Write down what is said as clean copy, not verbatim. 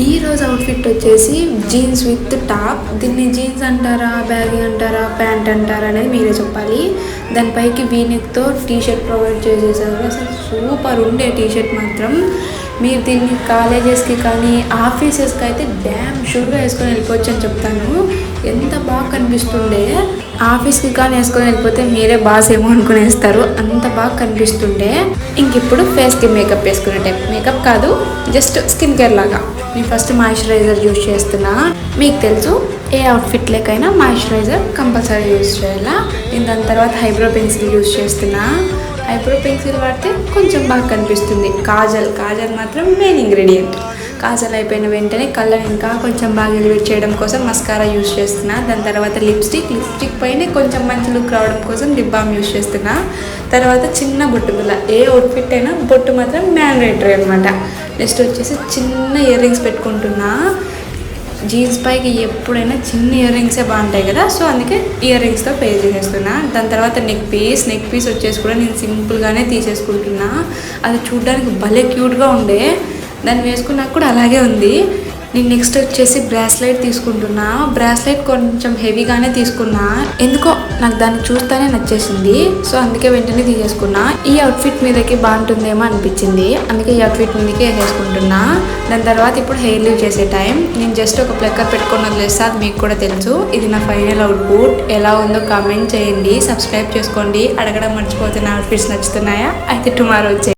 ఈ రోజు అవుట్ఫిట్ వచ్చేసి జీన్స్ విత్ టాప్. దీన్ని జీన్స్ అంటారా, బ్యాగీ అంటారా, ప్యాంట్ అంటారా అనేది మీరే చెప్పాలి. దానిపైకి వీనెక్తో టీ షర్ట్ ప్రొవైడ్ చేసేసారు. అసలు సూపర్ ఉండే టీ షర్ట్ మాత్రం. మీరు దీన్ని కాలేజెస్కి కానీ ఆఫీసెస్కి అయితే డ్యామ్ షూర్గా వేసుకొని వెళ్ళిపోవచ్చు అని చెప్తాను. ఎంత బాగా కనిపిస్తుండే. ఆఫీస్కి కానీ వేసుకొని వెళ్ళిపోతే మీరే బాస్ ఏమో అనుకునేస్తారు, అంత బాగా కనిపిస్తుండే. ఇంక ఇప్పుడు ఫేస్కి మేకప్ వేసుకునే టైప్. మేకప్ కాదు, జస్ట్ స్కిన్ కేర్ లాగా. నేను ఫస్ట్ మాయిశ్చరైజర్ యూజ్ చేస్తున్నా. మీకు తెలుసు ఏ అవుట్ఫిట్ లేకైనా మాయిశ్చరైజర్ కంపల్సరీ యూజ్ చేయాలా. నేను దాని తర్వాత హైబ్రో పెన్సిల్ యూజ్ చేస్తున్నా. ఐబ్రో పెన్సిల్ వాడితే కొంచెం బాగా కనిపిస్తుంది. కాజల్ మాత్రం మెయిన్ ఇంగ్రీడియంట్. కాజల్ అయిపోయిన వెంటనే కలర్ ఇంకా కొంచెం బాగా ఎలివేట్ చేయడం కోసం మస్కారా యూజ్ చేస్తున్నా. దాని తర్వాత లిప్స్టిక్ పైన కొంచెం మంచి లుక్ రావడం కోసం లిప్ బామ్ యూజ్ చేస్తున్నా. తర్వాత చిన్న బొట్టు బిల్ల. ఏ అవుట్ఫిట్ అయినా బొట్టు మాత్రం మ్యాండేటరీ అనమాట. నెక్స్ట్ వచ్చేసి చిన్న ఇయర్ రింగ్స్ పెట్టుకుంటున్నా. జీన్స్ పైకి ఎప్పుడైనా చిన్న ఇయర్ రింగ్సే బాగుంటాయి కదా, సో అందుకే ఇయర్ రింగ్స్తో పే చేసేస్తున్నా. దాని తర్వాత నెక్ పీస్ వచ్చేసి కూడా నేను సింపుల్గానే తీసేసుకుంటున్నా. అది చూడడానికి భలే క్యూట్గా ఉండే. దాన్ని వేసుకున్నాక కూడా అలాగే ఉంది. నేను నెక్స్ట్ వచ్చేసి బ్రాస్లెట్ తీసుకుంటున్నా. బ్రాస్లెట్ కొంచెం హెవీగానే తీసుకున్నా. ఎందుకో నాకు దాన్ని చూస్తేనే నచ్చేసింది, సో అందుకే వెంటనే తీసేసుకున్నా. ఈ అవుట్ఫిట్ మీదకి బాగుంటుందేమో అనిపించింది, అందుకే ఈ అవుట్ఫిట్ మీదకి వేసేసుకుంటున్నా. దాని తర్వాత ఇప్పుడు హెయిర్ లీవ్ చేసే టైం. నేను జస్ట్ ఒక ప్లక్కర్ పెట్టుకుని వదిలేస్తా, అది మీకు కూడా తెలుసు. ఇది నా ఫైనల్ అవుట్పుట్. ఎలా ఉందో కామెంట్ చేయండి, సబ్స్క్రైబ్ చేసుకోండి. అడగడం మర్చిపోతే నా అవుట్ఫిట్స్ నచ్చుతున్నాయా అయితే టుమారో వచ్చే